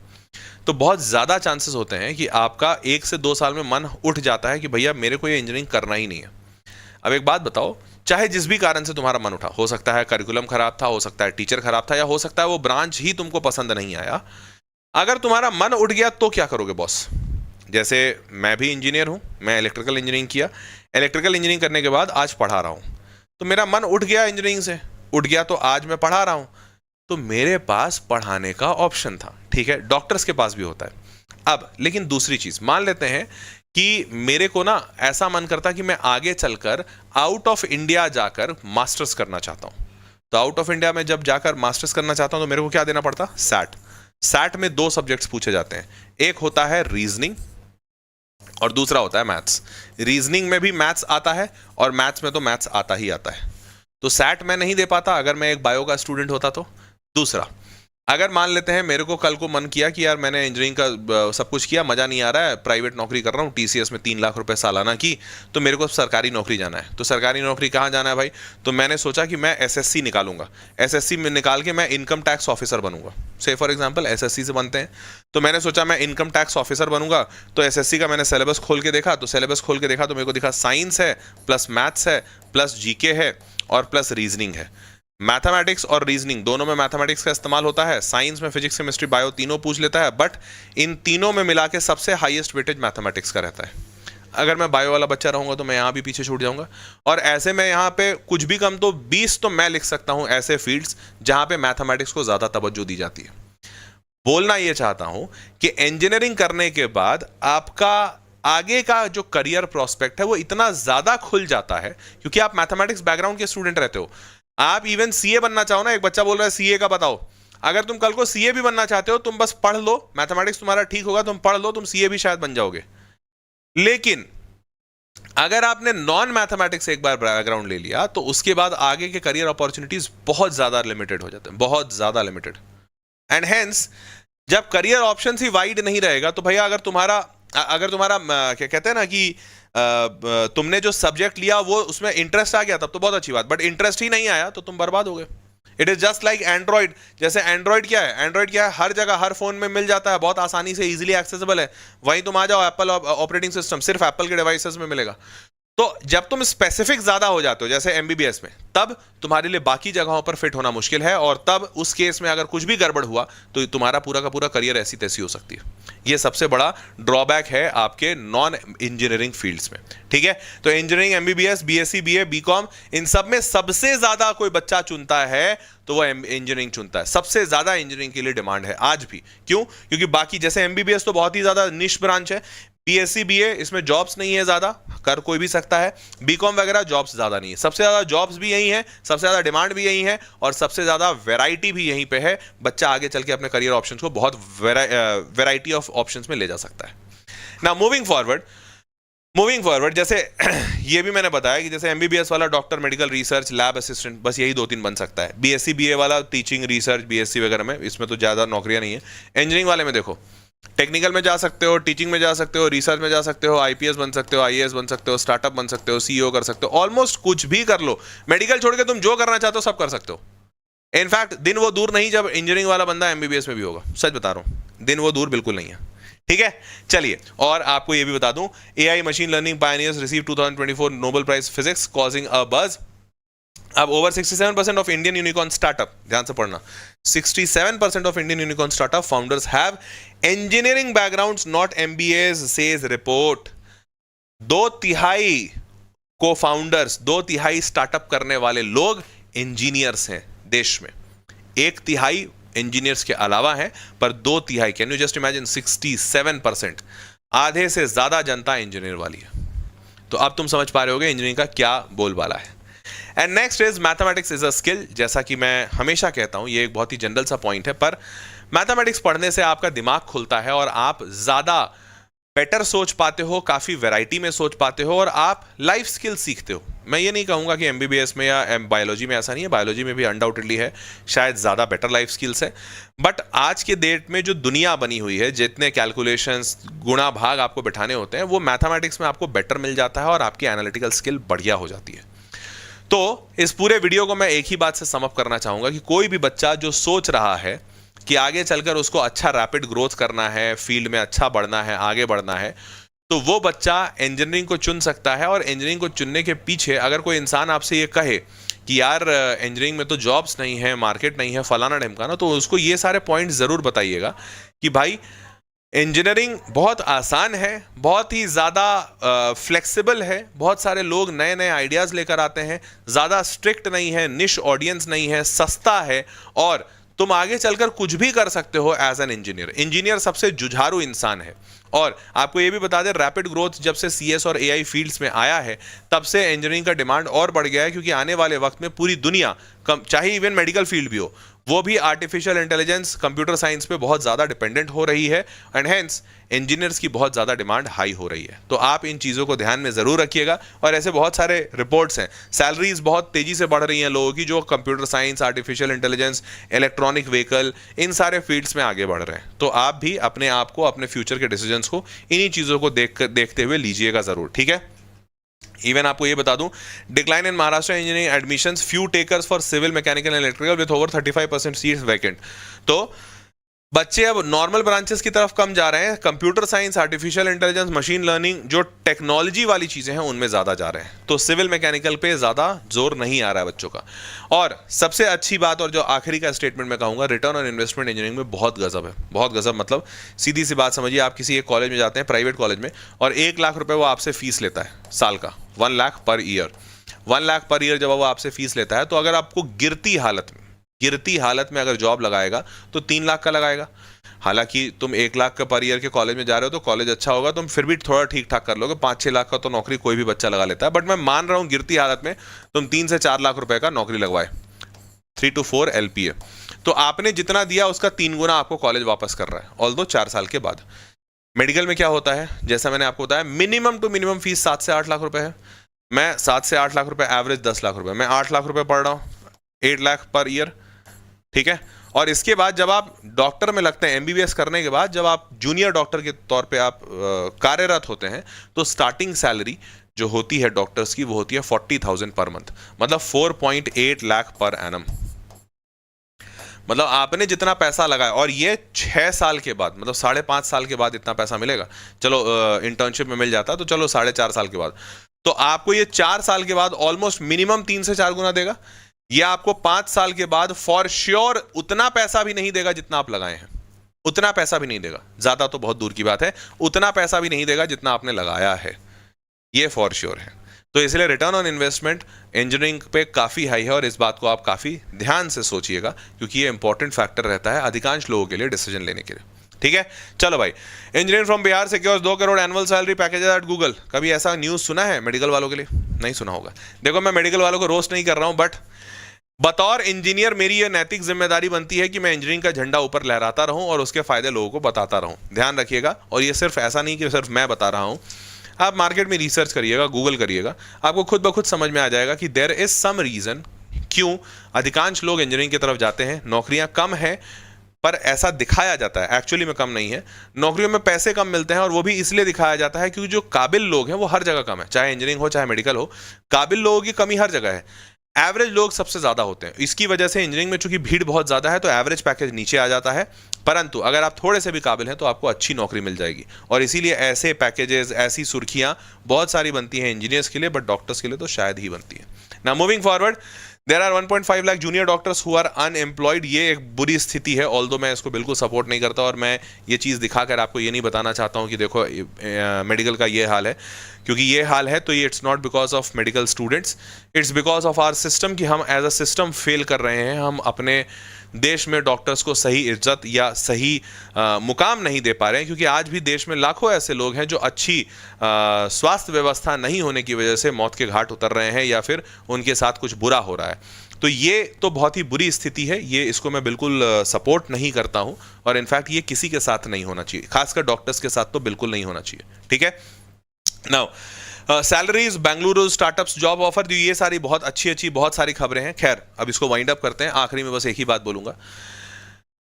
तो बहुत ज़्यादा चांसेस होते हैं कि आपका 1 से 2 साल में मन उठ जाता है कि भैया मेरे को ये इंजीनियरिंग करना ही नहीं है। अब एक बात बताओ, चाहे जिस भी कारण से तुम्हारा मन उठा, हो सकता है करिकुलम खराब था, हो सकता है टीचर खराब था, या हो सकता है वो ब्रांच ही तुमको पसंद नहीं आया, अगर तुम्हारा मन उठ गया तो क्या करोगे बॉस? जैसे मैं भी इंजीनियर हूं, मैं इलेक्ट्रिकल इंजीनियरिंग किया, इलेक्ट्रिकल इंजीनियरिंग करने के बाद आज पढ़ा रहा हूं, तो मेरा मन उठ गया इंजीनियरिंग से, उठ गया तो आज मैं पढ़ा रहा हूं, तो मेरे पास पढ़ाने का ऑप्शन था। ठीक है, डॉक्टर्स के पास भी होता है। अब लेकिन दूसरी चीज मान लेते हैं कि मेरे को ना ऐसा मन करता कि मैं आगे चलकर आउट ऑफ इंडिया जाकर मास्टर्स करना चाहता हूं। तो आउट ऑफ इंडिया में जब जाकर मास्टर्स करना चाहता हूं तो मेरे को क्या देना पड़ता? सैट। सैट में 2 सब्जेक्ट्स पूछे जाते हैं, एक होता है रीजनिंग और दूसरा होता है मैथ्स। रीजनिंग में भी मैथ्स आता है और मैथ्स में तो मैथ्स आता ही आता है। तो सैट मैं नहीं दे पाता अगर मैं एक बायो का स्टूडेंट होता तो। दूसरा, अगर मान लेते हैं मेरे को कल को मन किया कि यार मैंने इंजीनियरिंग का सब कुछ किया, मजा नहीं आ रहा है, प्राइवेट नौकरी कर रहा हूँ टीसीएस में 3 लाख रुपए सालाना की, तो मेरे को सरकारी नौकरी जाना है। तो सरकारी नौकरी कहाँ जाना है भाई? तो मैंने सोचा कि मैं एसएससी निकालूंगा, एसएससी में निकाल के मैं इनकम टैक्स ऑफिसर बनूंगा। से फॉर एग्जाम्पल एसएससी से बनते हैं, तो मैंने सोचा मैं इनकम टैक्स ऑफिसर बनूंगा। तो एसएससी का मैंने सिलेबस खोल के देखा, तो मेरे को दिखा साइंस है प्लस मैथ्स है प्लस जीके है और प्लस रीजनिंग है। मैथमेटिक्स और रीजनिंग दोनों में मैथमेटिक्स का इस्तेमाल होता है, साइंस में फिजिक्स केमिस्ट्री बायो तीनों पूछ लेता है, बट इन तीनों में मिला के सबसे हाईएस्ट वेटेज मैथमेटिक्स का रहता है। अगर मैं बायो वाला बच्चा रहूंगा तो मैं यहाँ भी पीछे छूट जाऊंगा। और ऐसे में यहाँ पे कुछ भी कम तो 20 तो मैं लिख सकता हूँ ऐसे फील्ड्स जहां पे मैथमेटिक्स को ज्यादा तवज्जो दी जाती है। बोलना ये चाहता हूं कि इंजीनियरिंग करने के बाद आपका आगे का जो करियर प्रोस्पेक्ट है वो इतना ज्यादा खुल जाता है क्योंकि आप मैथमेटिक्स बैकग्राउंड के स्टूडेंट रहते हो। आप इवन सीए बनना चाहो ना, एक बच्चा बोल रहा है सीए का बताओ, अगर तुम कल को सीए भी बनना चाहते हो, तुम बस पढ़ लो, मैथमेटिक्स तुम्हारा ठीक होगा, तुम पढ़ लो, तुम सीए भी शायद बन जाओगे। लेकिन अगर आपने नॉन मैथमेटिक्स एक बार बैकग्राउंड ले लिया तो उसके बाद आगे के करियर अपॉर्चुनिटीज बहुत ज्यादा लिमिटेड हो जाते हैं, बहुत ज्यादा लिमिटेड। एंड हेंस जब करियर ऑप्शन ही वाइड नहीं रहेगा तो भैया अगर तुम्हारा क्या कहते हैं ना कि तुमने जो सब्जेक्ट लिया वो उसमें इंटरेस्ट आ गया तब तो बहुत अच्छी बात, बट इंटरेस्ट ही नहीं आया तो तुम बर्बाद हो गए। It is just like Android. जैसे एंड्रॉइड क्या है, हर जगह हर फोन में मिल जाता है, बहुत आसानी से इजीली एक्सेसिबल है। वहीं तुम आ जाओ एप्पल ऑपरेटिंग सिस्टम सिर्फ एप्पल के डिवाइसेस में मिलेगा। तो जब तुम स्पेसिफिक ज्यादा हो जाते हो जैसे एमबीबीएस में, तब तुम्हारे लिए बाकी जगहों पर फिट होना मुश्किल है, और तब उस केस में अगर कुछ भी गड़बड़ हुआ तो तुम्हारा पूरा का पूरा करियर ऐसी तैसी हो सकती है। ये सबसे बड़ा ड्रॉबैक है आपके नॉन इंजीनियरिंग फील्ड्स में। ठीक है, तो engineering, MBBS, BSc, BA, BCom, इन सब में सबसे ज्यादा कोई बच्चा चुनता है तो वो इंजीनियरिंग चुनता है। सबसे ज्यादा इंजीनियरिंग के लिए डिमांड है आज भी। क्यों? क्योंकि बाकी जैसे एमबीबीएस तो बहुत ही ज्यादा निश ब्रांच है, बीएससी, बीए इसमें जॉब्स नहीं है, ज्यादा कर कोई भी सकता है, बीकॉम वगैरह जॉब्स ज्यादा नहीं है। सबसे ज्यादा जॉब्स भी यही है, सबसे ज्यादा डिमांड भी यही है, और सबसे ज्यादा वैरायटी भी यहीं पे है। बच्चा आगे चल के अपने करियर ऑप्शंस को बहुत वैरायटी ऑफ ऑप्शंस में ले जा सकता है। Now moving forward, moving forward, जैसे ये भी मैंने बताया कि जैसे एमबीबीएस वाला doctor, medical research, lab assistant, बस यही 2-3 बन सकता है। बीएससी बीए वाला टीचिंग रिसर्च, बीएससी वगैरह में, इसमें तो ज़्यादा नौकरियां नहीं है। इंजीनियरिंग वाले में देखो, टेक्निकल में जा सकते हो, टीचिंग में जा सकते हो, रिसर्च में जा सकते हो, आईपीएस बन सकते हो, आईएएस बन सकते हो, स्टार्टअप बन सकते हो, सीईओ कर सकते हो, ऑलमोस्ट कुछ भी कर लो। मेडिकल छोड़ के तुम जो करना चाहते हो सब कर सकते हो। इनफैक्ट दिन वो दूर नहीं जब इंजीनियरिंग वाला बंदा एमबीबीएस में भी होगा, सच बता रहा हूं, दिन वो दूर बिल्कुल नहीं है। ठीक है, चलिए, और आपको ये भी बता दूं, AI machine learning pioneers receive 2024 Nobel prize physics causing a buzz. अब over 67% of Indian unicorn startup, ध्यान से पढ़ना, 67% of Indian unicorn startup founders have engineering backgrounds not MBAs, says report. 2/3 को फाउंडर्स, 2/3 स्टार्टअप करने वाले लोग इंजीनियर्स हैं देश में। 1/3 इंजीनियर्स के अलावा है, पर 2/3, कैन यू जस्ट इमेजिन, 67%, आधे से ज्यादा जनता इंजीनियर वाली है। तो अब तुम समझ पा रहे होगे इंजीनियरिंग का क्या बोलबाला है। And next is mathematics is a skill. जैसा कि मैं हमेशा कहता हूं, ये एक बहुत ही जनरल सा पॉइंट है, पर मैथमेटिक्स पढ़ने से आपका दिमाग खुलता है और आप ज्यादा बेटर सोच पाते हो, काफी वैरायटी में सोच पाते हो, और आप लाइफ स्किल सीखते हो। मैं ये नहीं कहूंगा कि एमबीबीएस में या बायोलॉजी में ऐसा नहीं है, बायोलॉजी में भी अनडाउटेडली है, शायद ज्यादा बेटर लाइफ स्किल्स है, बट आज के डेट में जो दुनिया बनी हुई है, जितने कैलकुलेशंस, गुणा भाग आपको बैठाने होते हैं, वो मैथमेटिक्स में आपको बेटर मिल जाता है और आपकी एनालिटिकल स्किल बढ़िया हो जाती है। तो इस पूरे वीडियो को मैं एक ही बात से समअप करना चाहूंगा कि कोई भी बच्चा जो सोच रहा है कि आगे चलकर उसको अच्छा रैपिड ग्रोथ करना है, फील्ड में अच्छा बढ़ना है, आगे बढ़ना है, तो वो बच्चा इंजीनियरिंग को चुन सकता है। और इंजीनियरिंग को चुनने के पीछे अगर कोई इंसान आपसे ये कहे कि यार इंजीनियरिंग में तो जॉब्स नहीं है, मार्केट नहीं है, फलाना ढिमकाना, तो उसको ये सारे पॉइंट ज़रूर बताइएगा कि भाई इंजीनियरिंग बहुत आसान है, बहुत ही ज़्यादा फ्लेक्सिबल है, बहुत सारे लोग नए नए आइडियाज़ लेकर आते हैं, ज़्यादा स्ट्रिक्ट नहीं है, निश ऑडियंस नहीं है, सस्ता है, और तुम आगे चलकर कुछ भी कर सकते हो एज एन इंजीनियर। इंजीनियर सबसे जुझारू इंसान है। और आपको ये भी बता दें, रैपिड ग्रोथ जब से सीएस और एआई फील्ड्स में आया है, तब से इंजीनियरिंग का डिमांड और बढ़ गया है, क्योंकि आने वाले वक्त में पूरी दुनिया, चाहे इवन मेडिकल फील्ड भी हो, वो भी आर्टिफिशियल इंटेलिजेंस, कंप्यूटर साइंस पे बहुत ज़्यादा डिपेंडेंट हो रही है, एंड हेंस इंजीनियर्स की बहुत ज़्यादा डिमांड हाई हो रही है। तो आप इन चीज़ों को ध्यान में ज़रूर रखिएगा। और ऐसे बहुत सारे रिपोर्ट्स हैं, सैलरीज बहुत तेज़ी से बढ़ रही हैं लोगों की, जो computer science, artificial intelligence, electronic vehicle, इन सारे फील्ड्स में आगे बढ़ रहे हैं। तो आप भी अपने आप को, अपने फ्यूचर के डिसीजंस को इन्हीं चीज़ों को देखते हुए लीजिएगा ज़रूर, ठीक है। इवन आपको ये बता दूं, decline in Maharashtra engineering admissions, few takers for civil, mechanical and electrical with over 35% seats vacant. तो बच्चे अब नॉर्मल ब्रांचेस की तरफ कम जा रहे हैं, computer science, artificial intelligence, machine learning, जो टेक्नोलॉजी वाली चीजें हैं उनमें ज्यादा जा रहे हैं। तो सिविल मैकेनिकल पे ज्यादा जोर नहीं आ रहा है बच्चों का। और सबसे अच्छी बात, और जो आखिरी का स्टेटमेंट मैं कहूंगा, रिटर्न ऑन इन्वेस्टमेंट इंजीनियरिंग में बहुत गजब है, बहुत गजब। मतलब सीधी सी बात समझिए, आप किसी एक कॉलेज में जाते हैं, प्राइवेट कॉलेज में, और 1 लाख रुपए वो आपसे फीस लेता है साल का, 1 lakh per year. 1 lakh per year जब वो आपसे फीस लेता है, तो अगर आपको गिरती हालत में अगर जॉब लगाएगा तो 3 लाख का लगाएगा। हालांकि तुम 1 लाख का पर ईयर के कॉलेज में जा रहे हो, तो कॉलेज अच्छा होगा, तुम फिर भी थोड़ा ठीक ठाक कर लोगे, 5-6 लाख का तो नौकरी कोई भी बच्चा लगा लेता है। बट मैं मान रहा हूं गिरती हालत में तुम 3 से 4 लाख रुपए का नौकरी लगवाए, 3 to 4 LPA, तो आपने जितना दिया उसका 3 गुना आपको कॉलेज वापस कर रहा है, ऑल्दो 4 साल के बाद। मेडिकल में क्या होता है, जैसा मैंने आपको बताया, मिनिमम टू मिनिमम फीस 7 से 8 लाख रुपए है। मैं 7 से 8 लाख रुपए, एवरेज 10 लाख रुपए, मैं 8 लाख रुपए पढ़ रहा हूँ, 8 लाख पर ईयर, ठीक है। और इसके बाद जब आप डॉक्टर में लगते हैं, एमबीबीएस करने के बाद जब आप जूनियर डॉक्टर के तौर पे आप कार्यरत होते हैं, तो स्टार्टिंग सैलरी जो होती है डॉक्टर्स की, वो होती है 40,000 पर मंथ, मतलब 4.8 लाख पर एनम। मतलब आपने जितना पैसा लगाया, और ये 6 साल के बाद, मतलब 5.5 साल के बाद इतना पैसा मिलेगा। चलो इंटर्नशिप में मिल जाता तो चलो 4.5 साल के बाद, तो आपको ये 4 साल के बाद ऑलमोस्ट मिनिमम 3 से 4 गुना देगा। ये आपको 5 साल के बाद फॉर श्योर उतना पैसा भी नहीं देगा जितना आप लगाए हैं, उतना पैसा भी नहीं देगा, ज्यादा तो बहुत दूर की बात है, उतना पैसा भी नहीं देगा जितना आपने लगाया है, ये फॉर श्योर है। तो इसलिए रिटर्न ऑन इन्वेस्टमेंट इंजीनियरिंग पे काफी हाई है, और इस बात को आप काफी ध्यान से सोचिएगा, क्योंकि ये इंपॉर्टेंट फैक्टर रहता है अधिकांश लोगों के लिए डिसीजन लेने के लिए, ठीक है। चलो भाई, engineer from Bihar secures 2 crore annual salary package at Google. कभी ऐसा न्यूज सुना है मेडिकल वालों के लिए? नहीं सुना होगा। देखो, मैं मेडिकल वालों को रोस्ट नहीं कर रहा हूं, बट बतौर इंजीनियर मेरी यह नैतिक जिम्मेदारी बनती है कि मैं इंजीनियरिंग का झंडा ऊपर लहराता रहूं और उसके फायदे लोगों को बताता रहूं। ध्यान रखिएगा, और ये सिर्फ ऐसा नहीं कि सिर्फ मैं बता रहा हूं, आप मार्केट में रिसर्च करिएगा, गूगल करिएगा, आपको खुद ब खुद समझ में आ जाएगा कि देयर इज सम रीज़न क्यों अधिकांश लोग इंजीनियरिंग की तरफ जाते हैं। नौकरियां कम हैं, पर ऐसा दिखाया जाता है, एक्चुअली में कम नहीं है। नौकरियों में पैसे कम मिलते हैं और वो भी इसलिए दिखाया जाता है क्योंकि जो काबिल लोग हैं वो हर जगह कम है, चाहे इंजीनियरिंग हो चाहे मेडिकल हो, काबिल लोगों की कमी हर जगह है। एवरेज लोग सबसे ज़्यादा होते हैं, इसकी वजह से इंजीनियरिंग में चूंकि भीड़ बहुत ज़्यादा है तो एवरेज पैकेज नीचे आ जाता है। परंतु अगर आप थोड़े से भी काबिल हैं तो आपको अच्छी नौकरी मिल जाएगी, और इसीलिए ऐसे पैकेजेस, ऐसी सुर्खियां बहुत सारी बनती हैं इंजीनियर्स के लिए, बट डॉक्टर्स के लिए तो शायद ही बनती है। Now moving forward, there are 1.5 lakh junior doctors who are unemployed. ये एक बुरी स्थिति है, ऑल्दो मैं इसको बिल्कुल सपोर्ट नहीं करता, और मैं ये चीज़ दिखाकर आपको ये नहीं बताना चाहता हूँ कि देखो मेडिकल का ये हाल है, क्योंकि ये हाल है तो ये it's not because of medical students, it's because of our system कि हम एज अ सिस्टम फेल कर रहे हैं। हम अपने देश में डॉक्टर्स को सही इज्जत या सही मुकाम नहीं दे पा रहे हैं, क्योंकि आज भी देश में लाखों ऐसे लोग हैं जो अच्छी स्वास्थ्य व्यवस्था नहीं होने की वजह से मौत के घाट उतर रहे हैं या फिर उनके साथ कुछ बुरा हो रहा है। तो ये तो बहुत ही बुरी स्थिति है, ये इसको मैं बिल्कुल सपोर्ट नहीं करता हूं, और इनफैक्ट ये किसी के साथ नहीं होना चाहिए, खासकर डॉक्टर्स के साथ तो बिल्कुल नहीं होना चाहिए। ठीक है, now salaries, Bengaluru startups job offer, ये सारी बहुत अच्छी बहुत सारी खबरें हैं। खैर अब इसको वाइंड अप करते हैं। आखिरी में बस एक ही बात बोलूंगा,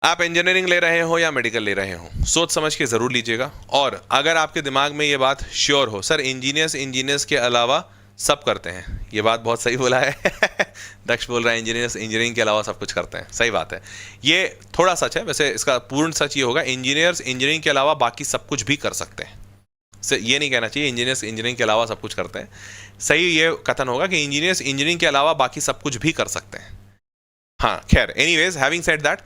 आप इंजीनियरिंग ले रहे हो या मेडिकल ले रहे हो, सोच समझ के जरूर लीजिएगा। और अगर आपके दिमाग में ये बात श्योर हो, सर इंजीनियर्स के अलावा सब करते हैं, ये बात बहुत सही बोला है दक्ष बोल रहा है इंजीनियर्स इंजीनियरिंग के अलावा सब कुछ करते हैं, सही बात है, ये थोड़ा सच है। वैसे इसका पूर्ण सच ये होगा, इंजीनियर्स इंजीनियरिंग के अलावा बाकी सब कुछ भी कर सकते हैं। ये नहीं कहना चाहिए इंजीनियर्स इंजीनियरिंग के अलावा सब कुछ करते हैं, सही ये कथन होगा कि इंजीनियर्स इंजीनियरिंग के अलावा बाकी सब कुछ भी कर सकते हैं। हाँ खैर, anyways having said that,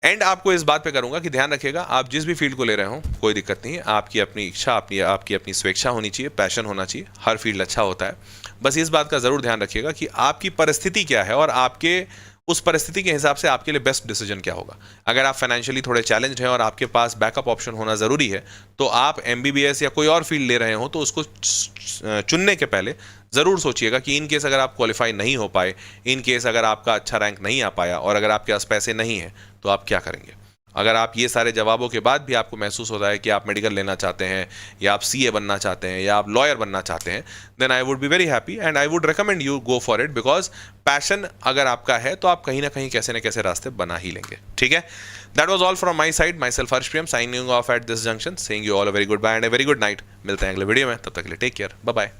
and आपको इस बात पे करूंगा कि ध्यान रखिएगा, आप जिस भी फील्ड को ले रहे हो कोई दिक्कत नहीं है, आपकी अपनी इच्छा, आपकी अपनी स्वेच्छा होनी चाहिए, पैशन होना चाहिए, हर फील्ड अच्छा होता है। बस इस बात का ज़रूर ध्यान रखिएगा कि आपकी परिस्थिति क्या है और आपके उस परिस्थिति के हिसाब से आपके लिए बेस्ट डिसीजन क्या होगा। अगर आप फाइनेंशियली थोड़े चैलेंज्ड हैं और आपके पास बैकअप ऑप्शन होना ज़रूरी है, तो आप MBBS या कोई और फील्ड ले रहे हो तो उसको चुनने के पहले ज़रूर सोचिएगा कि इन केस अगर आप क्वालिफाई नहीं हो पाए, इन केस अगर आपका अच्छा रैंक नहीं आ पाया और अगर आपके पास पैसे नहीं हैं, तो आप क्या करेंगे। अगर आप ये सारे जवाबों के बाद भी आपको महसूस होता है कि आप मेडिकल लेना चाहते हैं या आप CA बनना चाहते हैं या आप लॉयर बनना चाहते हैं, then I would be very happy and I would recommend you go for it, because passion अगर आपका है तो आप कहीं ना कहीं कैसे न कैसे रास्ते बना ही लेंगे। ठीक है, that was all from my side, myself Harsh Priyam signing off at this junction, saying you all a very good bye and a very good night. मिलते हैं अगले वीडियो में, तब तक के लिए टेक केयर, बाय बाय।